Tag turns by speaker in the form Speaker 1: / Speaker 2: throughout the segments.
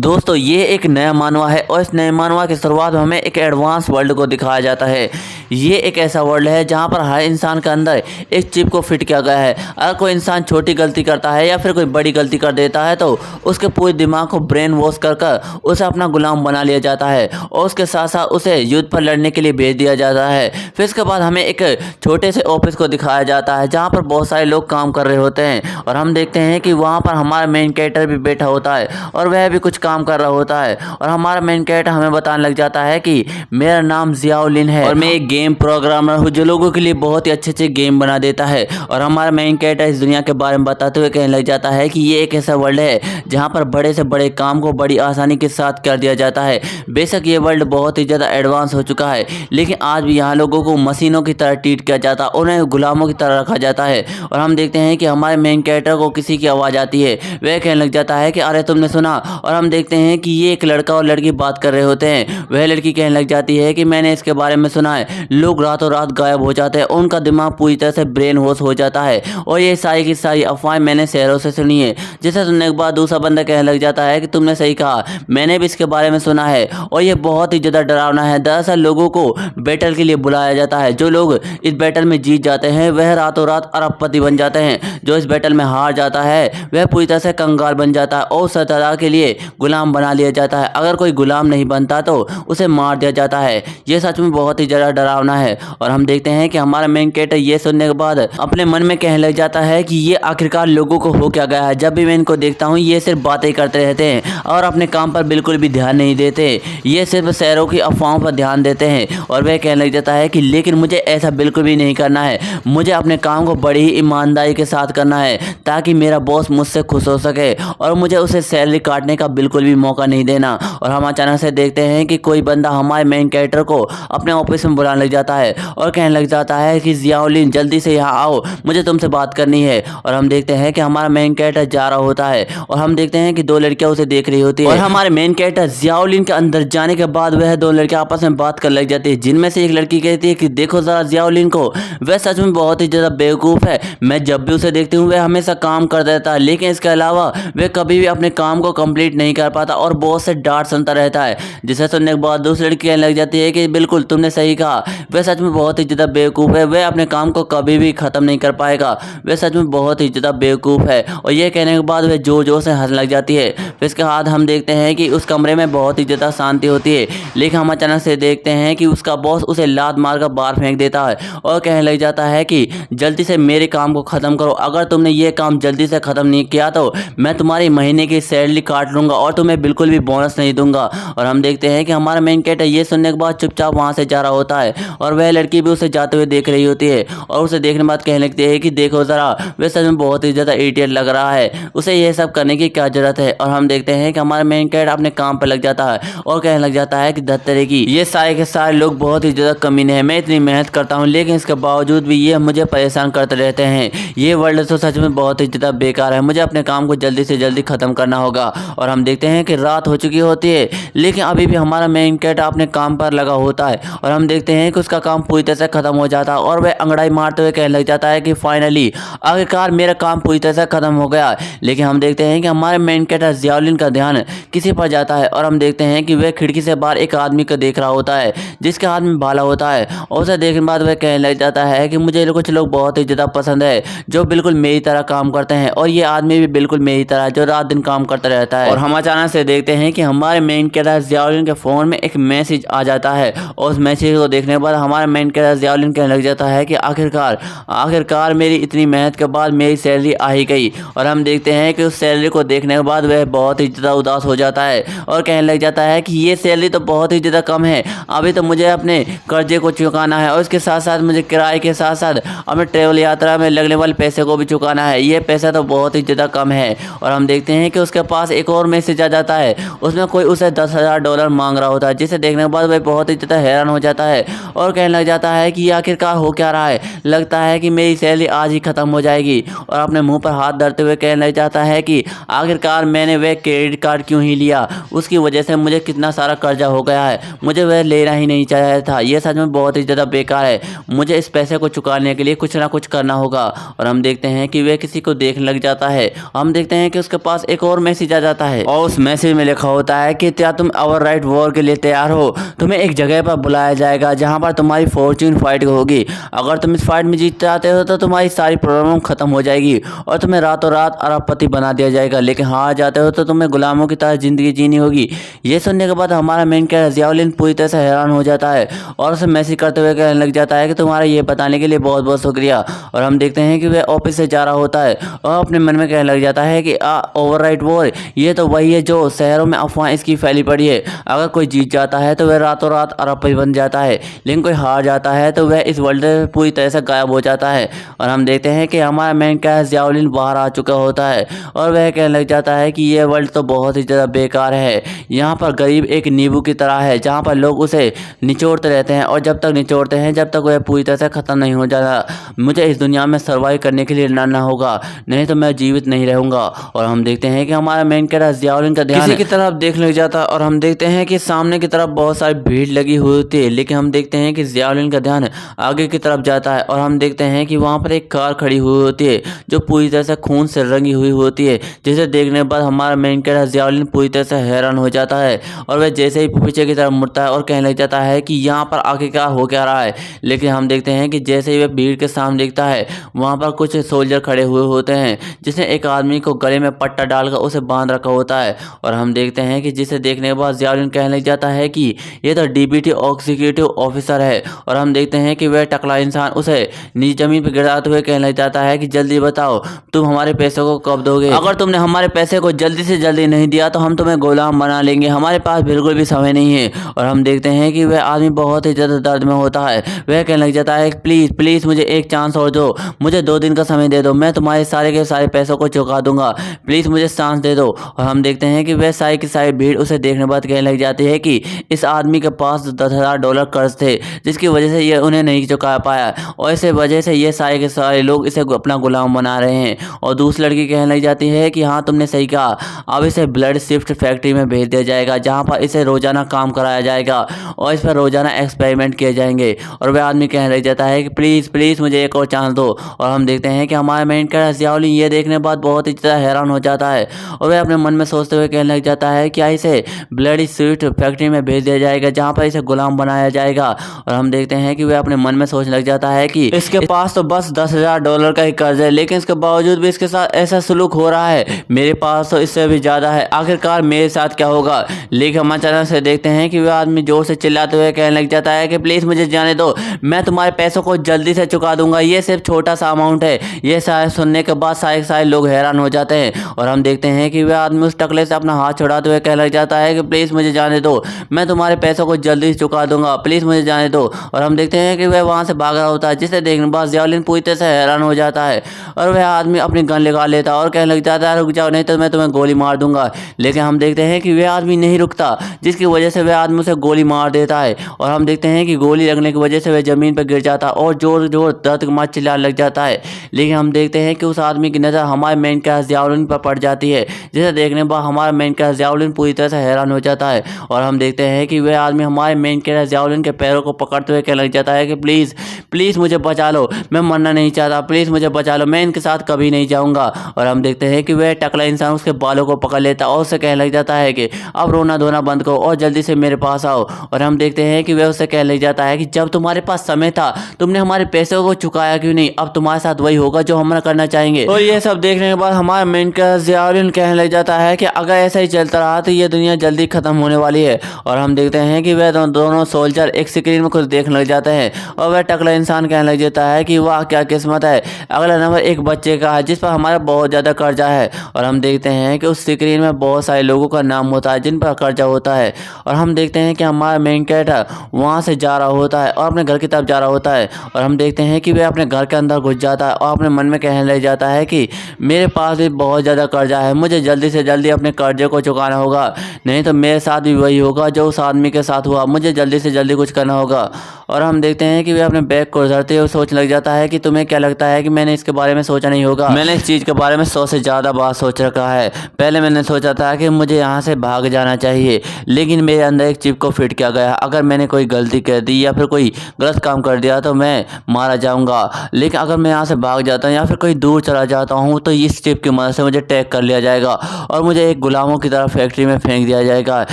Speaker 1: दोस्तों ये एक नया मानवा है और इस नए मानवा की शुरुआत में हमें एक एडवांस वर्ल्ड को दिखाया जाता है। ये एक ऐसा वर्ल्ड है जहाँ पर हर इंसान के अंदर एक चिप को फिट किया गया है। अगर कोई इंसान छोटी गलती करता है या फिर कोई बड़ी गलती कर देता है तो उसके पूरे दिमाग को ब्रेन वॉश कर कर उसे अपना गुलाम बना लिया जाता है और उसके साथ साथ उसे युद्ध पर लड़ने के लिए भेज दिया जाता है। फिर इसके बाद हमें एक छोटे से ऑफिस को दिखाया जाता है जहाँ पर बहुत सारे लोग काम कर रहे होते हैं और हम देखते हैं कि वहाँ पर हमारा मेन कैरेक्टर भी बैठा होता है और वह भी कुछ काम कर रहा होता है और हमारा मेन कैरेक्टर हमें बताने लग जाता है कि मेरा नाम जियाउलिन है और मैं एक गेम प्रोग्रामर हूँ जो लोगों के लिए बहुत ही अच्छे गेम बना देता है। और हमारा मेन कैरेक्टर इस दुनिया के बारे में बताते हुए कहने लग जाता है कि ये एक ऐसा वर्ल्ड है जहाँ पर बड़े से बड़े काम को बड़ी आसानी के साथ कर दिया जाता है। बेशक ये वर्ल्ड बहुत ही ज़्यादा एडवांस हो चुका है लेकिन आज भी यहाँ लोगों को मशीनों की तरह ट्रीट किया जाता है, उन्हें गुलामों की तरह रखा जाता है। और हम देखते हैं कि हमारे मेन कैरेक्टर को किसी की आवाज़ आती है, वह कहने लग जाता है कि अरे तुमने सुना। और हम देखते हैं कि ये एक लड़का और लड़की बात कर रहे होते हैं। वह लड़की कहने लग जाती है कि मैंने इसके बारे में सुना है, लोग रातों रात गायब हो जाते हैं, उनका दिमाग पूरी तरह से ब्रेन वॉश हो जाता है और ये सारी की सारी अफवाहें मैंने शहरों से सुनी है। जिसे सुनने के बाद दूसरा बंदा कहने लग जाता है कि तुमने सही कहा, मैंने भी इसके बारे में सुना है और ये बहुत ही ज़्यादा डरावना है। दरअसल लोगों को बैटल के लिए बुलाया जाता है, जो लोग इस बैटल में जीत जाते हैं वह रातों रात अरबपति बन जाते हैं, जो इस बैटल में हार जाता है वह पूरी तरह से कंगाल बन जाता है और सदा के लिए गुलाम बना लिया जाता है। अगर कोई गुलाम नहीं बनता तो उसे मार दिया जाता है। ये सच में बहुत ही ज़्यादा डरावना है। और हम देखते हैं कि हमारा मेन कैरेक्टर ये सुनने के बाद अपने मन में कहने लग जाता है कि ये आखिरकार लोगों को हो क्या गया है। जब भी मैं इनको देखता हूँ ये सिर्फ बातें करते रहते हैं और अपने काम पर बिल्कुल भी ध्यान नहीं देते, ये सिर्फ शहरों की अफवाहों पर ध्यान देते हैं। और वह कहने लग जाता है कि लेकिन मुझे ऐसा बिल्कुल भी नहीं करना है, मुझे अपने काम को बड़ी ही ईमानदारी के साथ करना है ताकि मेरा बॉस मुझसे खुश हो सके और मुझे उसे सैलरी काटने का बिल्कुल भी मौका नहीं देना। और हम अचानक से देखते हैं कि कोई बंदा हमारे मेन कैरेक्टर को अपने ऑफिस में बुलाने लग जाता है और कहने लग जाता है कि जियाउलिन जल्दी से यहाँ आओ, मुझे तुमसे बात करनी है। और हम देखते हैं कि हमारा मेन कैरेक्टर जा रहा होता है और हम देखते हैं कि दो लड़कियां उसे देख रही होती है और हमारे मेन कैरेक्टर जियाउलिन के अंदर जाने के बाद वह दो लड़कियां आपस में बात कर लग जाती है, जिनमें से एक लड़की कहती है कि देखो जरा जियाउलिन को, वह सच में बहुत ही ज़्यादा बेवकूफ़ है, मैं जब भी उसे देखती हूँ वह हमेशा काम कर देता है लेकिन इसके अलावा वह कभी भी अपने काम को कंप्लीट नहीं कर पाता और बहुत से डांट सुनता रहता है। जिसे सुनने के बाद दूसरी लड़की कहने लग जाती है कि बिल्कुल तुमने सही कहा, वह सच में बहुत ही ज़्यादा बेवकूफ़ है, वह अपने काम को कभी भी ख़त्म नहीं कर पाएगा, वह सच में बहुत ही ज़्यादा बेवकूफ़ है। और यह कहने के बाद वह जोर जोर से हंसने लग जाती है। फिर इसके बाद हम देखते हैं कि उस कमरे में बहुत ही ज़्यादा शांति होती है लेकिन हम अचानक से देखते हैं कि उसका बॉस उसे लात मार कर बाहर फेंक देता है और कहने लग जाता है कि जल्दी से मेरे काम को ख़त्म करो, अगर तुमने ये काम जल्दी से ख़त्म नहीं किया तो मैं तुम्हारी महीने की सैलरी काट लूँगा और तुम्हें बिल्कुल भी बोनस नहीं दूंगा। और हम देखते हैं कि हमारा मेन कैरेक्टर ये सुनने के बाद चुपचाप वहाँ से जा रहा होता है और वह लड़की भी उसे जाते हुए देख रही होती है और उसे देखने के बाद कहने लगती है कि देखो ज़रा, वह सच में बहुत ही ज़्यादा इडियट लग रहा है, उसे ये सब करने की क्या ज़रूरत है। और हम देखते हैं कि हमारा मेन कैरेक्टर अपने काम पर लग जाता है और कहने लग जाता है कि धत्तरे की ये सारे के सारे लोग बहुत ही ज़्यादा कमीने हैं, मैं इतनी मेहनत करता हूँ लेकिन इसके बावजूद भी ये मुझे परेशान करते रहते हैं, ये वर्ल्ड तो सच में बहुत ही ज़्यादा बेकार है, मुझे अपने काम को जल्दी से जल्दी ख़त्म करना होगा। और हम देखते हैं कि रात हो चुकी होती है लेकिन अभी भी हमारा मेन कैरेक्टर अपने काम पर लगा होता है और हम देखते हैं कि उसका काम पूरी तरह से ख़त्म हो जाता है और वह अंगड़ाई मारते हुए कहने लग जाता है कि फाइनली आखिरकार मेरा काम पूरी तरह से ख़त्म हो गया। लेकिन हम देखते हैं कि हमारे मेन कैरेक्टर जियाउलिन का ध्यान किसी पर जाता है और हम देखते हैं कि वह खिड़की से बाहर एक आदमी को देख रहा होता है जिसके हाथ में भाला होता है और उसे देखने के बाद वह कहने लग जाता है कि मुझे कुछ लोग बहुत ही ज़्यादा पसंद है जो बिल्कुल मेरी तरह काम करते हैं और ये आदमी भी बिल्कुल मेरी तरह जो रात दिन काम करता रहता है। और हम अचानक से देखते हैं कि हमारे मेन कैरेक्टर जियाउलिन के फ़ोन में एक मैसेज आ जाता है और उस मैसेज को देखने के बाद हमारा मेन कैरेक्टर जियाउलिन कहने लग जाता है कि आखिरकार मेरी इतनी मेहनत के बाद मेरी सैलरी आ ही गई। और हम देखते हैं कि उस सैलरी को देखने के बाद वह बहुत ही ज़्यादा उदास हो जाता है और कहने लग जाता है कि ये सैलरी तो बहुत ही ज़्यादा कम है, अभी तो मुझे अपने कर्जे को चुकाना है और उसके साथ साथ मुझे किराए के साथ साथ अपने ट्रेवल यात्रा में लगने वाले पैसे को भी चुकाना है, ये पैसा तो बहुत ही ज़्यादा कम है। और हम देखते हैं कि उसके पास एक और मैसेज आ जाता है, उसमें कोई उसे $10,000 मांग रहा होता है, जिसे देखने के बाद वह बहुत ही ज़्यादा हैरान हो जाता है और कहने लग जाता है कि आखिरकार हो क्या रहा है, लगता है कि मेरी सैलरी आज ही ख़त्म हो जाएगी। और अपने मुंह पर हाथ धरते हुए कहने लग जाता है कि आखिरकार मैंने वह क्रेडिट कार्ड क्यों ही लिया, उसकी वजह से मुझे कितना सारा कर्जा हो गया है, मुझे वह लेना ही नहीं चाहिए था, ये सच में बहुत ही ज़्यादा बेकार है, मुझे इस पैसे को चुकाने के लिए कुछ ना कुछ करना होगा। और हम देखते हैं कि वह किसी को देखने लग जाता है, हम देखते हैं कि उसके पास एक और मैसेज आ जाता है और उस मैसेज में लिखा होता है कि क्या तुम ओवरराइट वॉर के लिए तैयार हो। तुम्हें एक जगह पर बुलाया जाएगा जहां पर तुम्हारी फॉर्च्यून फाइट होगी। अगर तुम इस फाइट में जीत जाते हो तो तुम्हारी सारी प्रॉब्लम खत्म हो जाएगी और तुम्हें रातों रात अरबपति बना दिया जाएगा, लेकिन हार जाते हो तो तुम्हें गुलामों की तरह जिंदगी जीनी होगी। ये सुनने के बाद हमारा मेन कैरेक्टर जियाउल पूरी तरह से हैरान हो जाता है और उसे मैसेज करते हुए कहने लग जाता है कि तुम्हारा ये बताने के लिए बहुत बहुत शुक्रिया। और हम देखते हैं कि वह ऑफिस से जा रहा होता है और अपने मन में कहने लग जाता है कि ओवरराइट वॉर ये तो वही है जो शहरों में अफवाह इसकी फैली पड़ी है। अगर कोई जीत जाता है तो वह रातों रात अरबपति बन जाता है, लेकिन कोई हार जाता है तो वह इस वर्ल्ड से पूरी तरह से गायब हो जाता है। और हम देखते हैं कि हमारा मेन कैरेक्टर जियाउल बाहर आ चुका होता है और वह कहने लग जाता है कि ये वर्ल्ड तो बहुत ही ज़्यादा बेकार है। यहाँ पर गरीब एक नींबू की तरह है जहाँ पर लोग उसे निचोड़ते रहते हैं और जब तक निचोड़ते हैं जब तक वह पूरी तरह से ख़त्म नहीं हो जाता। मुझे इस दुनिया में सर्वाइव करने के लिए लड़ना होगा, नहीं तो मैं जीवित नहीं रहूँगा। और हम देखते हैं कि हमारा मेन कैरेक्टर जियाउल का ध्यान किसी की तरफ देखने लग जाता है और हम देखते हैं कि सामने की तरफ बहुत सारी भीड़ लगी हुई होती है, लेकिन हम देखते हैं कि जियाउल का ध्यान आगे की तरफ जाता है और हम देखते हैं कि वहाँ पर एक कार खड़ी हुई होती है जो पूरी तरह से खून से रंगी हुई होती है, जिसे देखने के बाद हमारा मेन कैरेक्टर जियाउल पूरी तरह से हैरान हो जाता है और वह जैसे ही पीछे की तरफ मुड़ता है और कहने लग जाता है कि यहाँ पर आगे क्या हो क्या रहा है। लेकिन हम देखते हैं कि जैसे ही वह भीड़ के सामने देखता है वहाँ पर कुछ सोल्जर खड़े हुए होते हैं जिसने एक आदमी को गले में पट्टा डालकर उसे बांध रखा होता है। और हम देखते हैं कि जिसे देखने के बाद जियाउल कहने लग जाता है कि ये तो डीबीटी एग्जीक्यूटिव ऑफिसर है। और हम देखते हैं कि वह टकला इंसान उसे नीचे जमीन पर गिराते हुए कहने लग जाता है कि जल्दी बताओ तुम हमारे पैसे को कब दोगे। अगर तुमने हमारे पैसे को जल्दी से जल्दी नहीं दिया तो हम तुम्हें गुलाम बना लेंगे, हमारे पास बिल्कुल भी समय नहीं है। और हम देखते हैं कि वह आदमी बहुत ही ज़्यादा दर्द में होता है। वह कहने लग जाता है प्लीज़ प्लीज़ मुझे एक चांस और दो, मुझे 2 दिन का समय दे दो, मैं तुम्हारे सारे के सारे पैसों को चुका दूंगा, प्लीज़ मुझे चांस दे दो। और हम देखते हैं कि वह सारी की सारी भीड़ उसे देखने बाद कहने लग जाती है कि इस आदमी के पास $10,000 कर्ज थे जिसकी वजह से ये उन्हें नहीं चुका पाया और इस वजह से ये सारे के सारे लोग इसे अपना गुलाम बना रहे हैं। और दूसरी लड़की कहने लग जाती है कि हाँ तुमने सही कहा, अब इसे ब्लड शिफ्ट फैक्ट्री में भेज दिया जाएगा जहाँ पर इसे रोजाना काम कराया जाएगा और इस पर रोजाना एक्सपेरिमेंट किए जाएंगे। और वह आदमी कहने लग जाता है कि प्लीज़ प्लीज़ मुझे एक और चांस दो। और हम देखते हैं कि हमारा मेन कैरेक्टर जियाउल ये देखने के बाद बहुत ही ज़्यादा हैरान हो जाता है और वह अपने मन में सोचते हुए कहने लग जाता है क्या इसे ब्लड शिफ्ट फैक्ट्री में भेज दिया जाएगा जहाँ पर इसे गुलाम बनाया जाएगा। और हम देखते हैं कि वह अपने मन में सोचने लग जाता है कि इसके पास तो बस $10,000 का ही कर्ज है, लेकिन इसके बावजूद भी इसके साथ ऐसा सलूक हो रहा है, मेरे पास तो इससे भी ज़्यादा है, आखिरकार मेरे साथ क्या होगा। लेकिन हम अचानक से देखते हैं कि वह आदमी जोर से चिल्लाते हुए कहने लग जाता है कि प्लीज़ मुझे जाने दो, मैं तुम्हारे पैसों को जल्दी से चुका दूंगा, ये सिर्फ छोटा सा अमाउंट है। ये सारे सुनने के बाद सारे लोग हैरान हो जाते हैं और हम देखते हैं कि वह आदमी उस टकले से अपना हाथ छुड़ाते हुए कहने लग जाता है कि प्लीज़ मुझे जाने दो, मैं तुम्हारे पैसों को जल्दी से चुका दूंगा, प्लीज़ मुझे जाने दो। और हम देखते हैं कि वह वहाँ से भाग रहा होता है, जिसे देखने के बाद जियाउल पूरी तरह से हैरान हो जाता है और वह आदमी अपनी गन लगा लेता है और कहने लग जाता है रुक जाओ नहीं तो मैं तुम्हें गोली मार दूंगा। लेकिन हम देखते हैं कि वह आदमी नहीं रुकता, जिसकी वजह से वह आदमी उसे गोली मार देता है और हम देखते हैं कि गोली लगने की वजह से वह ज़मीन पर गिर जाता है और जोर जोर दर्द के मार चिल्लाने लग जाता है। लेकिन हम देखते हैं कि उस आदमी की नज़र हमारे मेन कैरेक्टर जियाउल पर पड़ जाती है, जिसे देखने के बाद हमारा मेन कैरेक्टर जियाउल पूरी तरह से हैरान हो जाता है। और हम देखते हैं कि वह आदमी हमारे मेन कैरेक्टर जियाउल के पैरों को पकड़ते हुए कहने लग जाता है कि प्लीज़ प्लीज़ मुझे बचा लो, मैं मरना नहीं चाहता, प्लीज़ मुझे बचा लो, मैं इनके साथ कभी नहीं जाऊँगा। और हम देखते हैं कि वह टकला इंसान उसके बालों को पकड़ लेता और उससे कहने लग जाता है कि अब रोना धोना बंद करो और जल्दी से मेरे पास आओ। और हम देखते हैं कि वह उससे कहने लग जाता है कि जब तुम्हारे पास समय था तुमने हमारे पैसों को चुकाया क्यों नहीं, अब तुम्हारे साथ वही होगा जो हम करना चाहेंगे। और ये सब देखने के बाद हमारा मेन कैरेक्टर जियाउल कहने लग जाता है कि अगर ऐसा ही चलता रहा तो ये दुनिया जल्दी खत्म होने वाली है। और हम देखते हैं कि वह दोनों सोल्जर एक स्क्रीन में कुछ देखने लग जाते हैं और वह टकला इंसान कहने लग जाता है कि वाह क्या किस्मत है, अगला नंबर एक बच्चे का है जिस पर हमारा बहुत ज़्यादा कर्जा है। और हम देखते हैं कि उस स्क्रीन में बहुत सारे लोगों का नाम होता है जिन पर कर्जा होता है। और हम देखते हैं कि हमारा मेन कैरेक्टर वहाँ से जा रहा होता है और अपने घर की तरफ जा रहा होता है। और हम देखते हैं कि वह अपने घर के अंदर घुस जाता है और अपने मन में कहने लग जाता है कि मेरे पास भी बहुत ज़्यादा कर्जा है, मुझे जल्दी से जल्दी अपने कर्जे को चुकाना होगा, नहीं तो मेरे साथ भी वही होगा जो उस आदमी के साथ हुआ, मुझे जल्दी से जल्दी कुछ करना होगा। और हम देखते हैं कि वह अपने बैग को उधरते हुए सोचने लग जाता है कि तुम्हें क्या लगता है कि मैंने इसके बारे में सोचा नहीं होगा। मैंने इस चीज़ के बारे में 100 से ज़्यादा बार सोच रखा है। पहले मैंने सोचा था कि मुझे यहाँ से भाग जाना चाहिए, लेकिन मेरे अंदर एक चिप को फिट किया गया, अगर मैंने कोई गलती कर दी या फिर कोई गलत काम कर दिया तो मैं मारा जाऊँगा, लेकिन अगर मैं यहाँ से भाग जाता हूँ या फिर कोई दूर चला जाता हूँ तो इस चिप की मदद से मुझे टैग कर लिया जाएगा और मुझे एक गुलामों की तरह फैक्ट्री में फेंक दिया जाएगा।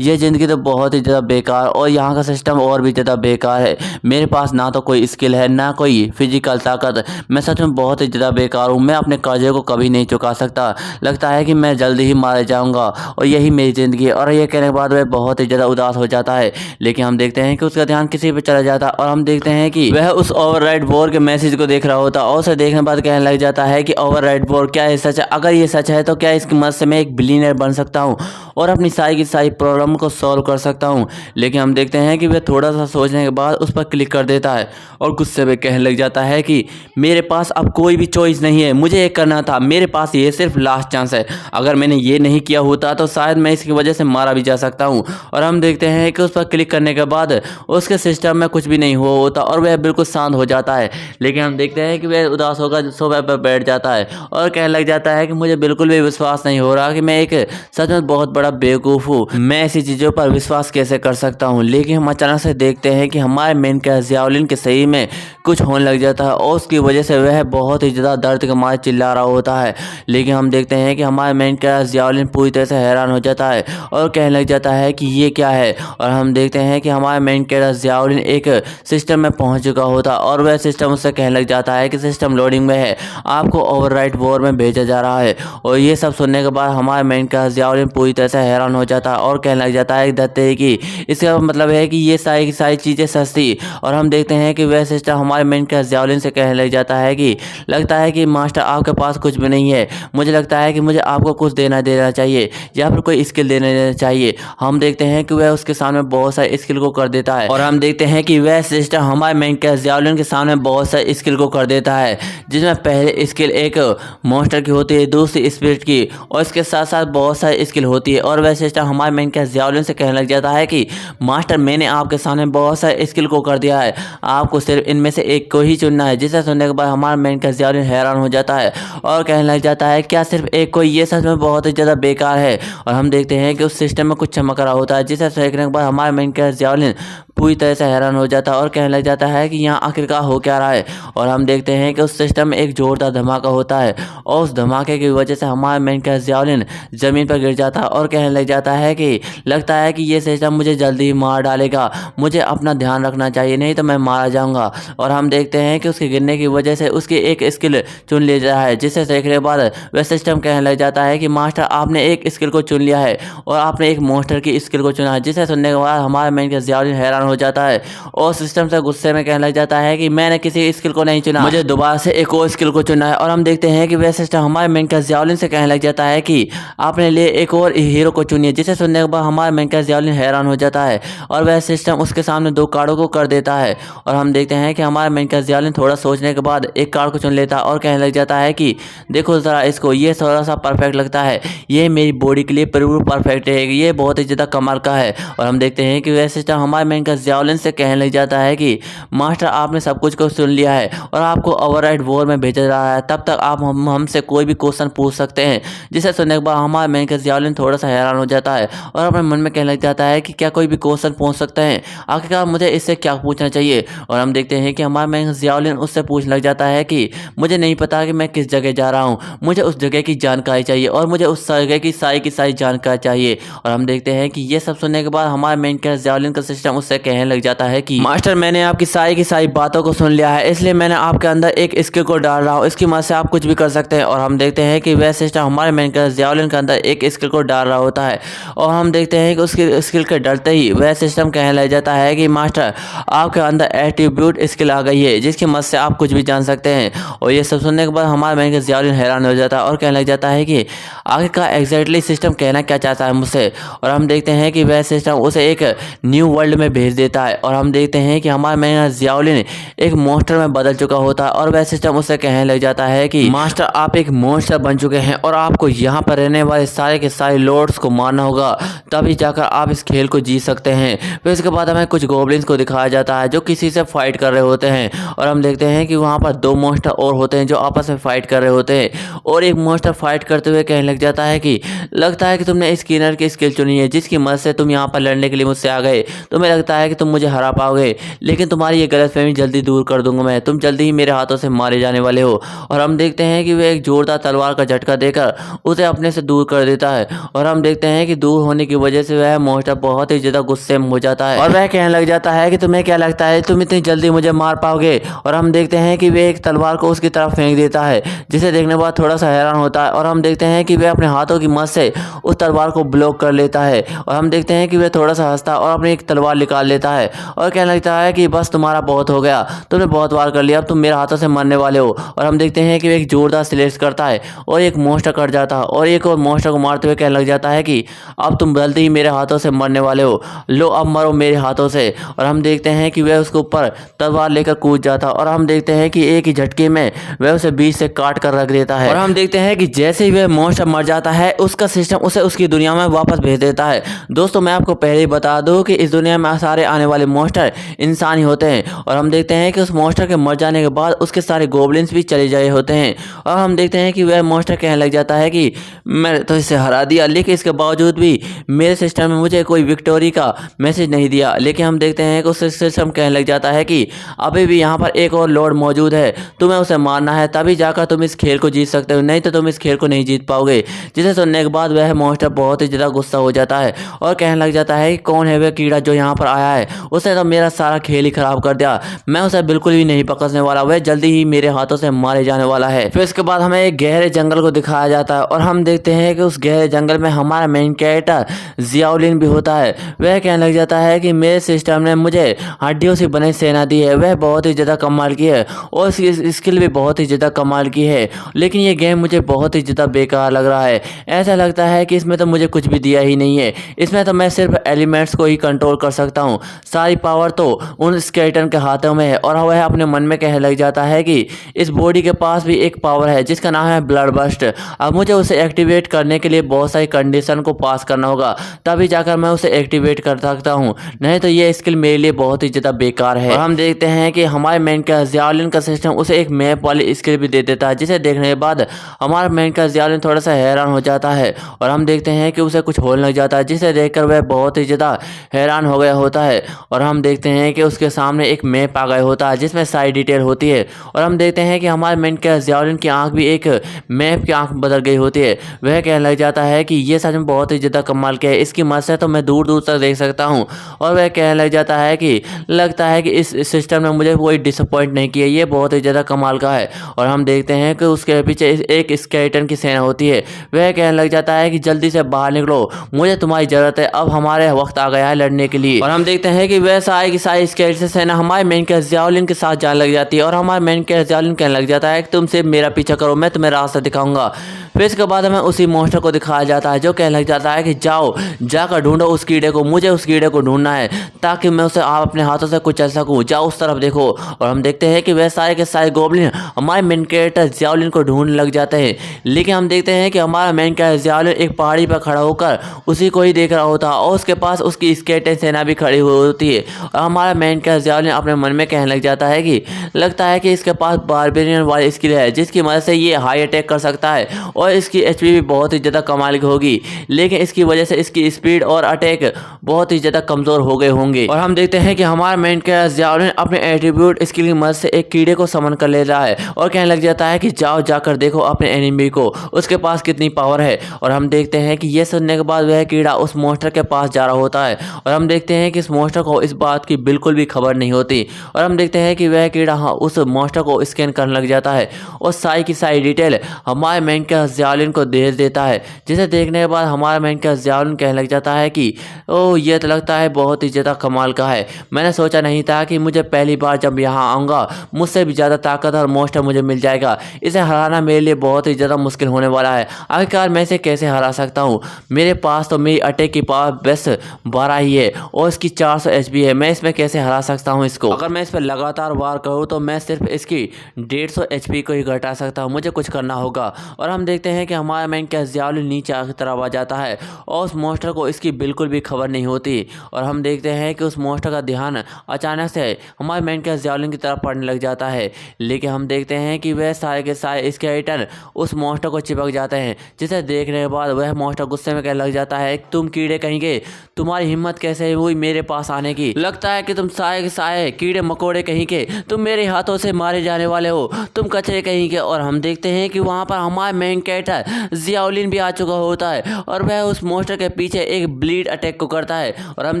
Speaker 1: ये ज़िंदगी तो बहुत ही ज़्यादा बेकार और यहाँ का सिस्टम और भी ज़्यादा बेकार है। मेरे पास ना तो कोई स्किल है ना कोई फिजिकल ताकत। मैं सच में बहुत ही ज़्यादा बेकार हूँ। मैं अपने कर्जे को कभी नहीं चुका सकता। लगता है कि मैं जल्दी ही मारा जाऊँगा और यही मेरी ज़िंदगी है। और ये कहने के बाद वह बहुत ही ज़्यादा उदास हो जाता है। लेकिन हम देखते हैं कि उसका ध्यान किसी पे चला जाता है और हम देखते हैं कि वह उस ओवरराइड वॉर के मैसेज को देख रहा होता है और उसे देखने के बाद कहने लग जाता है कि ओवरराइड वॉर क्या है सच है? अगर ये सच है तो क्या इसकी मदद से मैं एक बिलियनर बन सकता हूँ और अपनी सारी की सारी प्रॉब्लम को सॉल्व कर सकता हूँ। लेकिन हम देखते हैं कि वह थोड़ा सा सोचने के बाद उस पर क्लिक कर देता है और गुस्से में कहने लग जाता है कि मेरे पास अब कोई भी चॉइस नहीं है, मुझे ये करना था, मेरे पास ये सिर्फ लास्ट चांस है। अगर मैंने ये नहीं किया होता तो शायद मैं इसकी वजह से मारा भी जा सकता हूँ। और हम देखते हैं कि उस पर क्लिक करने के बाद उसके सिस्टम में कुछ भी नहीं हुआ होता और वह बिल्कुल शांत हो जाता है। लेकिन हम देखते हैं कि वह उदास होकर सोफे पर बैठ जाता है और कहने लग जाता है कि मुझे बिल्कुल भी विश्वास नहीं हो रहा कि मैं एक सच में बहुत बड़ा बेवकूफ़ हूँ। मैं ऐसी चीज़ों पर विश्वास कैसे कर सकता हूँ। लेकिन हम अचानक से देखते हैं कि हमारे मेन कैरेक्टर ज़ियाउलिन के सही में कुछ होने लग जाता है और उसकी वजह से वह बहुत ही ज़्यादा दर्द के मारे चिल्ला रहा होता है। लेकिन हम देखते हैं कि हमारे मेन कैरेक्टर ज़ियाउलिन पूरी तरह से हैरान हो जाता है और कहने लग जाता है कि ये क्या है। और हम देखते हैं कि हमारे मेन कैरेक्टर ज़ियाउलिन एक सिस्टम में पहुंच चुका होता है और वह सिस्टम उससे कहने लग जाता है कि सिस्टम लोडिंग में है, आपको ओवरराइड वॉर में भेजा जा रहा है। और ये सब सुनने के बाद हमारे मेन कैरेक्टर ज़ियाउलिन पूरी तरह से हैरान हो जाता है और कहने लग जाता है दत्ते की इसका मतलब है कि ये सारी की सारी चीज़ें सच थी। और हम देखते हैं कि वह सिस्टम हमारे मेन कैरेक्टर ज़ियाउलिन से कहने लग जाता है कि लगता है कि मास्टर आपके पास कुछ भी नहीं है, मुझे लगता है कि मुझे आपको कुछ देना चाहिए या फिर कोई स्किल देना चाहिए। हम देखते हैं कि वह उसके सामने बहुत सारे स्किल को कर देता है और हम देखते हैं कि वह सिस्टम हमारे मेन कैरेक्टर ज़ियाउलिन के सामने बहुत सारे स्किल को कर देता है, जिसमें पहले स्किल एक मॉन्स्टर की होती है, दूसरी स्पिरिट की और इसके साथ साथ बहुत सारी स्किल होती है। और वह सिस्टम हमारे मेन कैरेक्टर ज़ियाउलिन से कहने लग जाता है कि मास्टर मैंने आपके सामने बहुत सारे स्किल को कर दिया है, आपको सिर्फ इनमें से एक को ही चुनना है। जिसे सुनने के बाद हमारा मेन कैरेक्टर ज़ियाउलिन हैरान हो जाता है और कहने लग जाता है क्या सिर्फ एक को? ये सच में बहुत ही ज़्यादा बेकार है। और हम देखते हैं कि उस सिस्टम में कुछ चमक रहा होता है, जिसे देखने के बाद हमारे मेन कैरेक्टर ज़ियाउलिन पूरी तरह से हैरान हो जाता है और कहने लग जाता है कि यहाँ आखिरकार हो क्या रहा है। और हम देखते हैं कि उस सिस्टम में एक जोरदार धमाका होता है और उस धमाके की वजह से हमारा मेन कैरेक्टर ज़ियाउलिन ज़मीन पर गिर जाता है और कहने लग जाता है कि लगता है कि ये सिस्टम मुझे जल्दी ही मार डालेगा, मुझे अपना ध्यान रखना चाहिए नहीं तो मैं मारा जाऊँगा। और हम देखते हैं कि उसके गिरने की वजह से उसकी एक स्किल चुन लिया जाता है, जिसे देखने के बाद वह सिस्टम कहने लग जाता है कि मास्टर आपने एक स्किल को चुन लिया है और आपने एक मॉन्स्टर की स्किल को चुना है। जिसे सुनने के बाद हमारा मेन कैरेक्टर ज़ियाउलिन हैरान हो जाता है और सिस्टम से गुस्से में कहने लग जाता है कि मैंने किसी स्किल को नहीं चुना, मुझे दोबारा से एक और स्किल को चुना है। और हम देखते हैं कि वह सिस्टम हमारे मेन कैरेक्टर ज़ियाउलिन से कहने लग जाता है कि आपने लिए एक और हीरो को चुनिए। जिसे सुनने के बाद हमारे मेन कैरेक्टर ज़ियाउलिन हैरान हो जाता है और वह सिस्टम उसके सामने दो कार्डों को कर देता है। और हम देखते हैं कि हमारा मेन कैरेक्टर ज़ियाउलिन थोड़ा सोचने के बाद एक कार्ड को चुन लेता है और कहने लग जाता है कि देखो ज़रा इसको, ये थोड़ा सा परफेक्ट लगता है, ये मेरी बॉडी के लिए बिल्कुल परफेक्ट है, ये बहुत ही ज़्यादा कमाल का है। और हम देखते हैं कि वह सिस्टम हमारे मेन कैरेक्टर ज़ियाउलिन से कहने लग जाता है कि मास्टर आपने सब कुछ को सुन लिया है और आपको ओवरराइड वॉर में भेजा जा रहा है, तब तक आप हमसे कोई भी क्वेश्चन पूछ सकते हैं। जिसे सुनने के बाद हमारे मेन कैरेक्टर ज़ियाउलिन थोड़ा सा हैरान हो जाता है और अपने मन में कहने लग जाता है कि क्या कोई भी क्वेश्चन पूछ सकते हैं, आखिरकार मुझे इससे क्या पूछना चाहिए। और हम देखते हैं कि हमारा मेन कैरेक्टर ज़ियाउलिन उससे पूछने लग जाता है कि मुझे नहीं पता कि मैं किस जगह जा रहा हूँ, मुझे उस जगह की जानकारी चाहिए और मुझे उस जगह की सारी जानकारी चाहिए। और हम देखते हैं कि ये सब सुनने के बाद हमारे मेन कैरेक्टर ज़ियाउलिन का सिस्टम उससे कहने लग जाता है कि मास्टर मैंने आपकी सारी बातों को सुन लिया है, इसलिए मैंने आपके अंदर एक स्किल को डाल रहा हूँ, इसकी मदद से आप कुछ भी कर सकते हैं। और हम देखते हैं कि वह सिस्टम हमारे मेन कैरेक्टर ज़ियाउलिन के अंदर एक स्किल को डाल रहा होता है और हम देखते हैं कि उसकी स्किल के डरते ही वह सिस्टम कहने लग जाता है कि मास्टर आपके अंदर एट्रीब्यूट स्किल आ गई है, जिसकी मदद से आप कुछ भी जान सकते हैं। और ये सब सुनने के बाद हमारा मेन कैरेक्टर ज़ियाउलिन हैरान हो जाता है और कहने लग जाता है कि आखिरकार एग्जैक्टली सिस्टम कहना क्या चाहता है मुझसे। और हम देखते हैं कि वह सिस्टम उसे एक न्यू वर्ल्ड में भेज देता है और हम देखते हैं कि हमारा मेन कैरेक्टर ज़ियाउलिन एक मॉन्स्टर में बदल चुका होता है और वह सिस्टम उससे कहने लग जाता है कि मास्टर आप एक मॉन्स्टर बन चुके हैं और आपको यहाँ पर रहने वाले सारे के सारे लॉर्ड्स को मारना होगा, तभी जाकर आप इस खेल को जीत सकते हैं। फिर इसके बाद हमें कुछ गॉब्लिन्स को दिखाया जाता है जो किसी से फाइट कर रहे होते हैं और हम देखते हैं कि वहाँ पर दो मॉन्स्टर और होते हैं जो आपस में फाइट कर रहे होते हैं। और एक मॉन्स्टर फाइट करते हुए कहने लग जाता है कि लगता है कि तुमने स्किनर की स्किल चुनी है, जिसकी मदद से तुम यहाँ पर लड़ने के लिए मुझसे आ गए। तुम्हें लगता है कि तुम मुझे हरा पाओगे, लेकिन तुम्हारी ये गलतफहमी जल्दी दूर कर दूंगा मैं, तुम जल्दी ही मेरे हाथों से मारे जाने वाले हो। और हम देखते हैं कि वे एक जोरदार तलवार का झटका देकर उसे अपने से दूर कर कर देता है और हम देखते हैं कि दूर होने की वजह से वह मॉन्स्टर बहुत ही ज़्यादा गुस्से में हो जाता है और वह कहने लग जाता है कि तुम्हें क्या लगता है तुम इतनी जल्दी मुझे मार पाओगे। और हम देखते हैं कि वह एक तलवार को उसकी तरफ फेंक देता है, जिसे देखने के बाद थोड़ा सा हैरान होता है और हम देखते हैं कि वह अपने हाथों की मदद से उस तलवार को ब्लॉक कर लेता है। और हम देखते हैं कि वह थोड़ा सा हंसता और अपनी एक तलवार निकाल लेता है और कहने लगता है कि बस तुम्हारा बहुत हो गया, तुमने बहुत वार कर लिया, अब तुम मेरे हाथों से मरने वाले हो। और हम देखते हैं कि वह एक जोरदार स्लेश करता है और एक मॉन्स्टर कट जाता है और एक और मॉन्स्टर को मारते हुए कहने लग जाता है कि अब तुम जल्दी ही मेरे हाथों से मरने वाले हो, लो अब मरो मेरे हाथों से। और हम देखते हैं कि वह उसके ऊपर तलवार लेकर कूद जाता है और हम देखते हैं कि एक ही झटके में वह उसे बीच से काट कर रख देता है। और हम देखते हैं कि जैसे ही वह मॉन्स्टर मर जाता है उसका सिस्टम उसे उसकी दुनिया में वापस भेज देता है। दोस्तों मैं आपको पहले ही बता दूं कि इस दुनिया में सारे आने वाले मॉन्स्टर इंसान ही होते हैं। और हम देखते हैं कि उस मॉन्स्टर के मर जाने के बाद उसके सारे गोब्लिन्स भी चले गए होते हैं और हम देखते हैं कि वह मॉन्स्टर कहने लग जाता है कि मैंने तो इसे हरा दिया, लेकिन इसके बावजूद भी मेरे सिस्टम में मुझे कोई विक्टोरी का मैसेज नहीं दिया। लेकिन हम देखते हैं कि उस सिस्टम कहने लग जाता है कि अभी भी यहाँ पर एक और लॉर्ड मौजूद है, तुम्हें उसे मारना है तभी जाकर तुम इस खेल को जीत सकते हो, नहीं तो तुम इस खेल को नहीं जीत पाओगे। जिसे सुनने के बाद वह मॉन्स्टर बहुत ही ज़्यादा गुस्सा हो जाता है और कहने लग जाता है कि कौन है वह कीड़ा जो यहाँ पर आया है, उसने तो मेरा सारा खेल ही खराब कर दिया, मैं उसे बिल्कुल भी नहीं पकड़ने वाला, वह जल्दी ही मेरे हाथों से मारे जाने वाला है। फिर इसके बाद हमें एक गहरे जंगल को दिखाया जाता है और हम देखते हैं कि उस गहरे जंगल में हमारा मेन कैरेक्टर जियाउलिन भी होता है। वह कहने लग जाता है कि मेरे सिस्टम ने मुझे हड्डियों से बनी सेना दी है, वह बहुत ही ज़्यादा कमाल की है और उसकी स्किल भी बहुत ही ज़्यादा कमाल की है, लेकिन ये गेम मुझे बहुत ही ज़्यादा बेकार लग रहा है। ऐसा लगता है कि इसमें तो मुझे कुछ भी दिया ही नहीं है, इसमें तो मैं सिर्फ एलिमेंट्स को ही कंट्रोल कर सकता हूँ, सारी पावर तो उन स्केलेटन के हाथों में है। और वह अपने मन में कहने लग जाता है कि इस बॉडी के पास भी एक पावर है जिसका नाम है ब्लड बस्ट, अब मुझे उसे एक्टिवेट करने के लिए बहुत सारी कंडीशन को पास करना होगा तभी जाकर मैं उसे एक्टिवेट कर सकता हूँ, नहीं तो ये स्किल मेरे लिए बहुत ही ज़्यादा बेकार है। और हम देखते हैं कि हमारे मेन का जियाउलिन का सिस्टम उसे एक मैप वाली स्किल भी दे देता है, जिसे देखने के बाद हमारा मेन का जियाउलिन थोड़ा सा हैरान हो जाता है और हम देखते हैं कि उसे कुछ होने लग जाता है, जिसे देखकर वह बहुत ही ज़्यादा हैरान हो गया होता है। और हम देखते हैं कि उसके सामने एक मैप आ गया होता है जिसमें सारी डिटेल होती है और हम देखते हैं कि हमारे मेन का जियाउलिन की आंख भी एक मैप की आंख बदल गई होती है। वह कहने लग जाता है कि ये सच में बहुत ही ज़्यादा कमाल के है, इसकी मदद से तो मैं दूर दूर तक देख सकता हूँ। और वह कहने लग जाता है कि लगता है कि इस सिस्टम ने मुझे कोई डिसअपॉइंट नहीं किया, ये बहुत ही ज़्यादा कमाल का है। और हम देखते हैं कि उसके पीछे एक स्केलेटन की सेना होती है। वह कहने लग जाता है कि जल्दी से बाहर निकलो, मुझे तुम्हारी ज़रूरत है, अब हमारे वक्त आ गया है लड़ने के लिए। और हम देखते हैं कि वह सारी की सारी स्केलेटन सेना हमारे मेन के जियाउलिन के साथ जाने लग जाती है और हमारे मेन के जियाउलिन कहने लग जाता है कि तुम सिर्फ मेरा पीछा करो, मैं तुम्हें रास्ता दिखाऊंगा। फिर इसके बाद हमें उसी मॉन्स्टर को दिखाया जाता है जो कहने लग जाता है कि जाओ जाकर ढूंढो उस कीड़े को, मुझे उस कीड़े को ढूंढना है ताकि मैं उसे आप अपने हाथों से कुचल सकूं, जाओ उस तरफ देखो। और हम देखते हैं कि वह सारे के सारे गोब्लिन हमारे मेन कैरेक्टर जियाउलिन को ढूंढने लग जाते हैं, लेकिन हम देखते हैं कि हमारा मेन कैरेक्टर जियाउलिन एक पहाड़ी पर खड़ा होकर उसी को ही देख रहा होता है और उसके पास उसकी स्केलेटन सेना भी खड़ी हुई होती है। और हमारा मेन कैरेक्टर जियाउलिन अपने मन में कहने लग जाता है कि लगता है कि इसके पास बारबेरियन वाली स्किल है जिसकी मदद से ये हाई अटैक कर सकता है और इसकी एचपी भी बहुत ही ज़्यादा कमाल की होगी, लेकिन इसकी वजह से इसकी स्पीड और अटैक बहुत ही ज़्यादा कमज़ोर हो गए होंगे। और हम देखते हैं कि हमारा मेन कैरेक्टर जियाउलिन अपने एट्रीब्यूट स्किल की मदद से एक कीड़े को समन कर ले रहा है और कहने लग जाता है कि जाओ जाकर देखो अपने एनिमी को, उसके पास कितनी पावर है। और हम देखते हैं कि यह सुनने के बाद वह कीड़ा उस मॉन्स्टर के पास जा रहा होता है और हम देखते हैं कि इस मॉन्स्टर को इस बात की बिल्कुल भी खबर नहीं होती। और हम देखते हैं कि वह कीड़ा उस मॉन्स्टर को स्कैन करने लग जाता है और सारी की सारी डिटेल हमारे मेन कैरेक्टर जियाउलिन को दे देता है, जिसे देखने के बाद हमारा मेन कैरेक्टर जियाउलिन कहने लग जाता है कि ओह ये तो लगता है बहुत ही ज़्यादा कमाल का है, मैंने सोचा नहीं था कि मुझे पहली बार जब यहाँ आऊँगा मुझसे भी ज़्यादा ताकत और मॉन्स्टर मुझे मिल जाएगा, इसे हराना मेरे लिए बहुत ही ज़्यादा मुश्किल होने वाला है। आखिरकार मैं इसे कैसे हरा सकता हूँ, मेरे पास तो मेरी अटैक की पावर बस 12 ही है और इसकी 400 एचपी है, मैं इसमें कैसे हरा सकता हूँ इसको। अगर मैं इस पर लगातार वार करूँ तो मैं सिर्फ इसकी 150 एचपी को ही घटा सकता हूँ, मुझे कुछ करना होगा। और हम देखते हैं कि हमारा मेन कैरेक्टर जियाउलिन नीचे की तरफ आ जाता है और उस मॉन्स्टर को इसकी बिल्कुल भी खबर नहीं होती। और हम देखते हैं कि उस मॉन्स्टर का ध्यान अचानक से हमारे मेन कैरेक्टर जियाउलिन की तरफ पड़ने लग जाता है, लेकिन हम देखते हैं कि वह सारे के सारे स्केलेटन उस मॉन्स्टर को चिपक जाते हैं, जिसे देखने के बाद वह मॉन्स्टर गुस्से में कहने लग जाता है तुम कीड़े कहेंगे, तुम्हारी हिम्मत कैसे हुई मेरे पास आने की, लगता है कि तुम सारे के सारे कीड़े मकोड़े कहीं के तुम मेरे हाथों से मारे जाने वाले हो, तुम कचरे कहीं के। और हम देखते हैं कि वहाँ पर हमारे मेन कैरेक्टर जियाउलिन जियाउलिन भी आ चुका होता है और वह उस मॉन्स्टर के पीछे एक ब्लीड अटैक को करता है और हम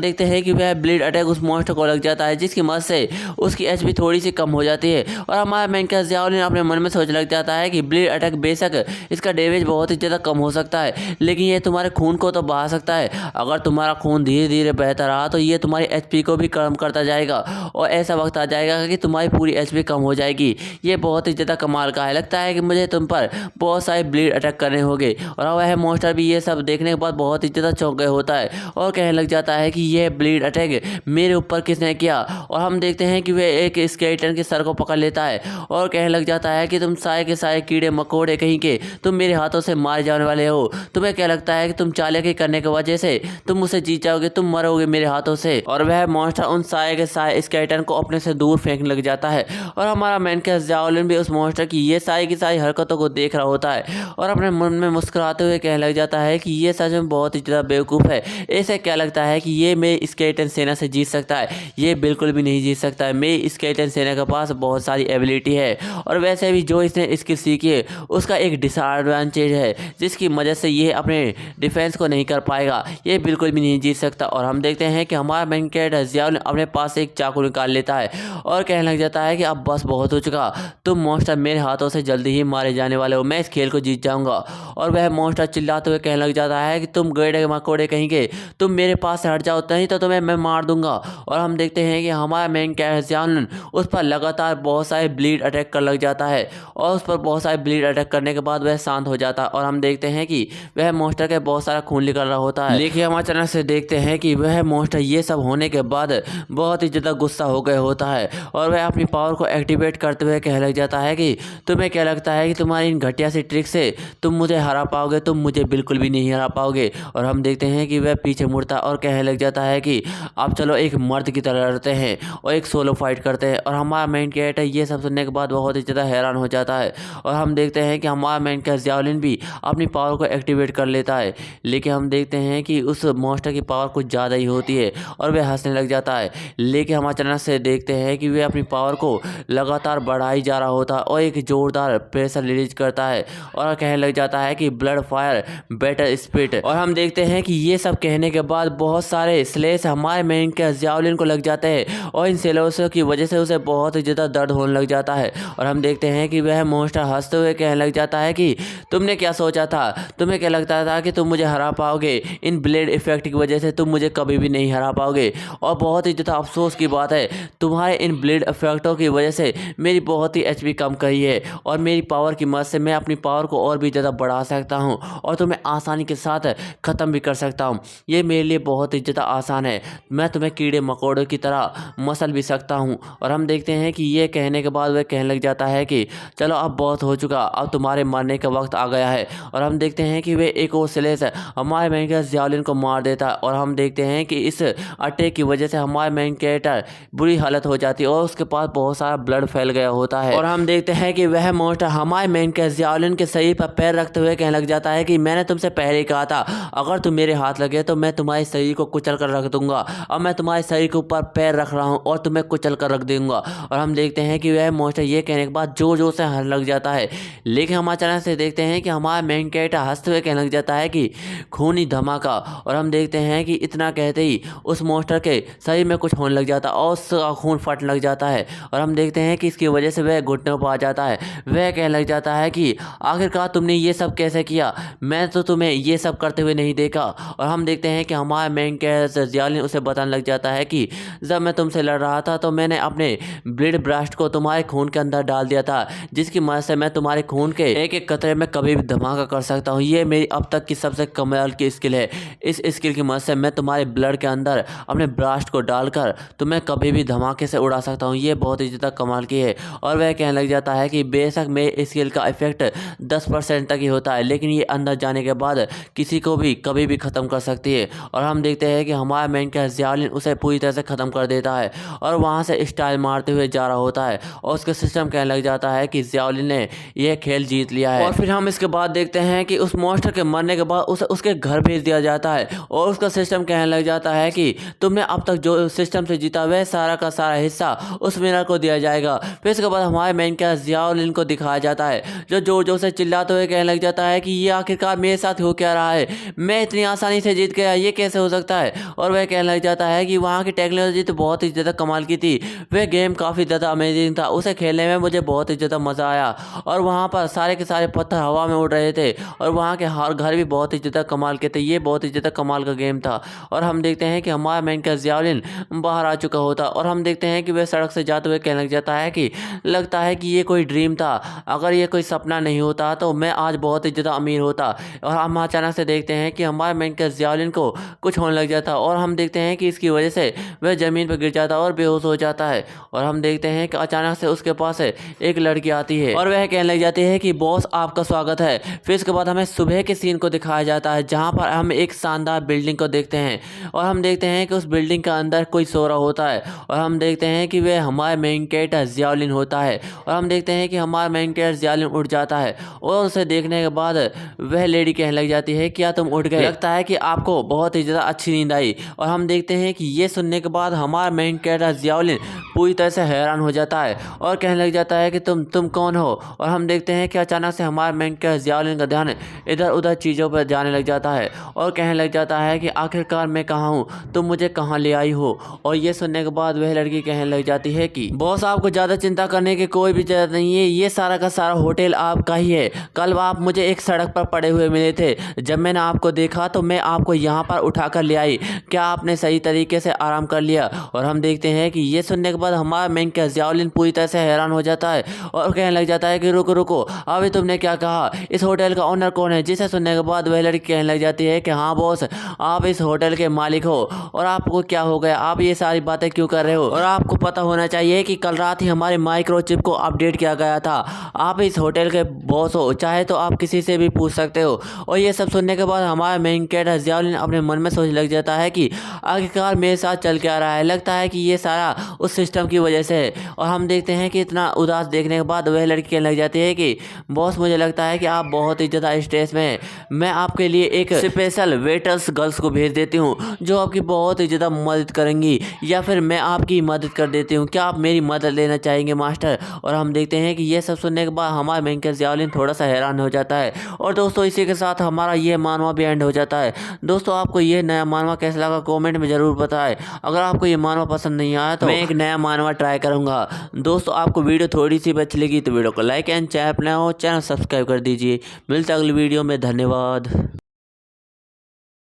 Speaker 1: देखते हैं कि वह ब्लीड अटैक उस मॉन्स्टर को लग जाता है, जिसकी मदद से उसकी एचपी थोड़ी सी कम हो जाती है। और हमारा मेन कैरेक्टर जियाउलिन अपने मन में सोच लग जाता है कि ब्लीड अटैक बेशक इसका डैमेज बहुत ही ज़्यादा कम हो सकता है, लेकिन ये तुम्हारे खून को तो बढ़ा सकता है। अगर तुम्हारा खून धीरे धीरे बहता रहा तो ये तुम्हारी एचपी को भी कम करता जाएगा और ऐसा वक्त आ जाएगा कि तुम्हारी पूरी एचपी कम हो जाएगी। ये बहुत ही ज़्यादा कमाल का है। लगता है कि मुझे तुम पर बहुत सारे ब्लीड अटैक करने होंगे। और वह मॉन्स्टर भी ये सब देखने के बाद बहुत ही ज़्यादा चौंक गए होता है और कहने लग जाता है कि यह ब्लीड अटैक मेरे ऊपर किसने किया। और हम देखते हैं कि वह एक स्केलेटन के सर को पकड़ लेता है और कहने लग जाता है कि तुम सारे के सारे कीड़े मकोड़े कहीं के तुम मेरे हाथों से मारे जाने वाले हो। तुम्हें क्या लगता है कि तुम चालाकी करने की वजह से तुम मुझसे जीत जाओगे, तुम मरोगे मेरे हाथों से। और वह मॉन्स्टर उन सारे के सारे स्केलेटन को अपने से दूर फेंकने लग जाता है और हमारा मेन कैरेक्टर जियाउलिन भी उस मॉन्स्टर की ये सारी की सारी हरकतों को देख रहा होता है और अपने मन में मुस्कुराते हुए कहने लग जाता है कि ये सच में बहुत ही ज़्यादा बेवकूफ़ है। ऐसे क्या लगता है कि ये मेरी स्केलेटन सेना से जीत सकता है? ये बिल्कुल भी नहीं जीत सकता है। मेरी स्केलेटन सेना के पास बहुत सारी एबिलिटी है और वैसे भी जो इसने स्किल सीखी है उसका एक डिसएडवांटेज है, जिसकी मदद से ये अपने डिफेंस को नहीं कर पाएगा। ये बिल्कुल भी नहीं जीत सकता। और हम देखते हैं कि हमारा मेन कैरेक्टर जियाउलिन अपने पास एक चाकू निकाल लेता है और कहने लग जाता है कि अब बस बहुत हो चुका, तुम मॉन्स्टर मेरे हाथों से जल्दी ही मारे जाने वाले हो, मैं इस खेल को जीत जाऊंगा। और वह मॉन्स्टर चिल्लाते हुए कहने लग जाता है कि तुम गैडे मकोड़े कहेंगे, तुम मेरे पास से हट जाओ, नहीं तो तुम्हें मैं मार दूंगा। और हम देखते हैं कि हमारा मेन कैरेक्टर जियाउलिन उस पर लगातार बहुत सारे ब्लीड अटैक कर लग जाता है और उस पर बहुत सारे ब्लीड अटैक करने के बाद वह शांत हो जाता है और हम देखते हैं कि वह मॉन्स्टर के बहुत सारा खून निकल रहा होता है। लेकिन हम अचानक से देखते हैं कि वह मॉन्स्टर ये सब होने के बाद बहुत ही ज़्यादा गुस्सा हो गया होता है और वह अपनी पावर को एक्टिवेट करते हुए कहने लग जाता है कि तुम्हें क्या लगता है कि तुम्हारी इन घटिया सी ट्रिक से तुम मुझे हरा पाओगे? तुम मुझे बिल्कुल भी नहीं हरा पाओगे। और हम देखते हैं कि वह पीछे मुड़ता और कहने लग जाता है कि आप चलो एक मर्द की तरह लड़ते हैं और एक सोलो फाइट करते हैं। और हमारा मेन कैरेक्टर ये सब सुनने के बाद बहुत ही ज़्यादा हैरान हो जाता है और हम देखते हैं कि हमारा मेन कैरेक्टर जियाउलिन भी अपनी पावर को एक्टिवेट कर लेता है। लेकिन हम देखते हैं कि उस मॉन्स्टर की पावर कुछ ज़्यादा ही होती है और वह हंसने लग जाता है। लेकिन हम अचानक से देखते हैं कि वह अपनी पावर को लगातार बढ़ाई जा रहा होता है और एक जोरदार प्रेशर रिलीज करता है और कहने लग जाता है कि ब्लड फायर बेटर स्पिरिट। और हम देखते हैं कि ये सब कहने के बाद बहुत सारे स्लेश हमारे मेन के जियाउलिन को लग जाते हैं और इन स्लेशों की वजह से उसे बहुत ही ज़्यादा दर्द होने लग जाता है। और हम देखते हैं कि वह मॉन्स्टर हंसते हुए कहने लग जाता है कि तुमने क्या सोचा था? तुम्हें क्या लगता था कि तुम मुझे हरा पाओगे? इन ब्लेड इफेक्ट की वजह से तुम मुझे कभी भी नहीं हरा पाओगे। और बहुत ही ज़्यादा अफसोस की बात है, तुम्हारे इन ब्लेड इफेक्टों की वजह से मेरी बहुत ही एचपी कम गई है और मेरी पावर की मदद से मैं अपनी पावर को और भी ज़्यादा बढ़ा सकता हूँ और तुम्हें आसानी के साथ ख़त्म भी कर सकता हूँ। ये मेरे लिए बहुत ही ज़्यादा आसान है, मैं तुम्हें कीड़े मकोड़ों की तरह मसल भी सकता हूँ। और हम देखते हैं कि ये कहने के बाद वह कहने लग जाता है कि चलो अब बहुत हो चुका, अब तुम्हारे मरने का वक्त आ गया है। और हम देखते हैं कि वे एक और स्लेश हमारे मेन कैरेक्टर जियाउलिन को मार देता है और हम देखते हैं कि इस अटैक की वजह से हमारे मेन कैरेक्टर बुरी हालत हो जाती है और उसके पास बहुत सारा ब्लड फैल गया होता है। और हम देखते हैं कि वह मॉन्स्टर हमारे मेन कैरेक्टर जियाउलिन के शरीर पर पैर रखते हुए कहने लग जाता है कि मैंने तुमसे पहले ही कहा था, अगर तुम मेरे हाथ लगे तो मैं तुम्हारे शरीर को कुचल कर रख दूंगा। अब मैं तुम्हारे शरीर के ऊपर पैर रख रहा हूँ और तुम्हें कुचल कर रख दूंगा। और हम देखते हैं कि वह मॉन्स्टर ये कहने के बाद जोर जोर से हंसने लग जाता है। लेकिन हम अचानक से देखते हैं कि हमारा मेन कैरेक्टर हंसते हुए कहने लग जाता है कि खूनी धमाका। और हम देखते हैं कि इतना कहते ही उस मॉन्स्टर के शरीर में कुछ होने लग जाता है और उसका खून फटने लग जाता है। और हम देखते हैं कि इसकी वजह से वह घुटनों पर आ जाता है। वह कहने लग जाता है कि आखिरकार तुमने ये सब कैसे किया? मैं तो तुम्हें ये सब करते हुए नहीं देखा। और हम देखते हैं कि हमारा मेन कैरेक्टर जियाउलिन उसे बताने लग जाता है कि जब मैं तुमसे लड़ रहा था तो मैंने अपने ब्लड ब्रास्ट को तुम्हारे खून के अंदर डाल दिया था, जिसकी मदद से मैं तुम्हारे खून के एक एक कतरे में कभी भी धमाका कर सकता हूँ। ये मेरी अब तक की सबसे कमाल की स्किल है। इस स्किल की मदद से मैं तुम्हारे ब्लड के अंदर अपने ब्रास्ट को डालकर तुम्हें कभी भी धमाके से उड़ा सकता हूँ। ये बहुत ही ज़्यादा कमाल की है। और वह कहने लग जाता है कि बेशक मेरे स्किल का इफेक्ट 10% तक ही होता है, लेकिन ये अंदर जाने के बाद किसी को भी कभी भी ख़त्म कर सकती है। और हम देखते हैं कि हमारा मेन कैरेक्टर जियाउलिन उसे पूरी तरह से ख़त्म कर देता है और वहाँ से स्टाइल मारते हुए जा रहा होता है और उसका सिस्टम कहने लग जाता है कि जियाउलिन ने यह खेल जीत लिया है। और फिर हम इसके बाद देखते हैं कि उस मॉन्स्टर के मरने के बाद उसे उसके घर भेज दिया जाता है और उसका सिस्टम कहने लग जाता है कि तुमने अब तक जो सिस्टम से जीता वह सारा का सारा हिस्सा उस विनर को दिया जाएगा। फिर इसके बाद हमारे मेन कैरेक्टर जियाउलिन को दिखाया जाता है जो जोर जोर से चिल्लाते हुए कहने लग जाता है कि कि ये आखिरकार मेरे साथ हो क्या रहा है, मैं इतनी आसानी से जीत गया, ये कैसे हो सकता है। और वह कहने लग जाता है कि वहाँ की टेक्नोलॉजी तो बहुत ही ज़्यादा कमाल की थी, वह गेम काफ़ी ज़्यादा अमेजिंग था, उसे खेलने में मुझे बहुत ही ज़्यादा मज़ा आया। और वहाँ पर सारे के सारे पत्थर हवा में उड़ रहे थे और वहाँ के हर घर भी बहुत ही ज़्यादा कमाल के थे, ये बहुत ही ज़्यादा कमाल का गेम था। और हम देखते हैं कि हमारा मेन कैरेक्टर ज़ियाउलिन बाहर आ चुका होता और हम देखते हैं कि वह सड़क से जाते हुए कहने लग जाता है कि लगता है कि ये कोई ड्रीम था, अगर ये कोई सपना नहीं होता तो मैं आज बहुत ही ज़्यादा अमीर होता। और हम अचानक से देखते हैं कि हमारे मेन कैरेक्टर ज़ियाउलिन को कुछ होने लग जाता और हम देखते हैं कि इसकी वजह से वह ज़मीन पर गिर जाता और बेहोश हो जाता है। और हम देखते हैं कि अचानक से उसके पास एक लड़की आती है और वह कहने लग जाती है कि बॉस आपका स्वागत है। फिर इसके बाद हमें सुबह के सीन को दिखाया जाता है जहाँ पर हम एक शानदार बिल्डिंग को देखते हैं और हम देखते हैं कि उस बिल्डिंग के अंदर कोई सो रहा होता है और हम देखते हैं कि वह हमारे मेन कैरेक्टर ज़ियाउलिन होता है। और हम देखते हैं कि हमारा मेन कैरेक्टर ज़ियाउलिन उठ जाता है और उसे देखने के बाद वह लेडी कहने लग जाती है क्या तुम उठ गए, लगता है कि आपको बहुत ही ज़्यादा अच्छी नींद आई। और हम देखते हैं कि ये सुनने के बाद हमारा मेन कैरेक्टर ज़ियाउलिन पूरी तरह से हैरान हो जाता है और कहने लग जाता है कि तुम कौन हो। और हम देखते हैं कि अचानक से हमारे मेन कैरेक्टर ज़ियाउलिन का ध्यान इधर उधर चीज़ों पर जाने लग जाता है और कहने लग जाता है कि आखिरकार मैं कहाँ हूँ, तुम मुझे कहाँ ले आई हो। और ये सुनने के बाद वह लड़की कहने लग जाती है कि बॉस आपको ज़्यादा चिंता करने की कोई भी ज़रूरत नहीं है, ये सारा का सारा होटल आपका ही है। कल आप मुझे एक सड़क पर पड़े हुए मिले थे, जब मैंने आपको देखा तो मैं आपको यहाँ पर उठा कर ले आई, क्या आपने सही तरीके से आराम कर लिया। और हम देखते हैं कि ये सुनने के बाद हमारा मेन कैरेक्टर ज़ियाउलिन पूरी तरह से हैरान हो जाता है और कहने लग जाता है कि रुको रुको, अभी तुमने क्या कहा, इस होटल का ओनर कौन है। जिसे सुनने के बाद वह लड़की कहने लग जाती है कि हाँ बॉस, आप इस होटल के मालिक हो और आपको क्या हो गया, आप ये सारी बातें क्यों कर रहे हो। और आपको पता होना चाहिए कि कल रात ही हमारे माइक्रोचिप को अपडेट किया गया था, आप इस होटल के बॉस हो, चाहे तो आप किसी से भी पूछ सकते हो। और ये सब सुनने के बाद हमारा मेन कैरेक्टर ज़ियाउलिन अपने मन में सोचने लग जाता है कि आखिरकार मेरे साथ चल क्या रहा है, लगता है कि ये सारा उस सिस्टम की वजह से है। और हम देखते हैं कि इतना उदास देखने के बाद वह लड़की कहने लग जाती है कि बॉस मुझे लगता है कि आप बहुत ही ज़्यादा स्ट्रेस में हैं, मैं आपके लिए एक स्पेशल वेटर्स गर्ल्स को भेज देती हूँ जो आपकी बहुत ही ज़्यादा मदद करेंगी, या फिर मैं आपकी मदद कर देती हूँ, क्या आप मेरी मदद लेना चाहेंगे मास्टर। और हम देखते हैं कि ये सब सुनने के बाद हमारा मेन कैरेक्टर ज़ियाउलिन थोड़ा सा हैरान हो जाता है। और दोस्तों इसी के साथ हमारा ये मानवा भी एंड हो जाता है। दोस्तों आपको ये नया मानवा कैसा लगा कमेंट में ज़रूर बताएं। अगर आपको ये मानवा पसंद नहीं आया तो मैं एक नया मानवा ट्राई करूँगा। दोस्तों आपको वीडियो थोड़ी सी भी अच्छी लगी तो वीडियो को लाइक एंड चैनल नया हो चैनल सब्सक्राइब कर दीजिए। मिलते अगली वीडियो में, धन्यवाद।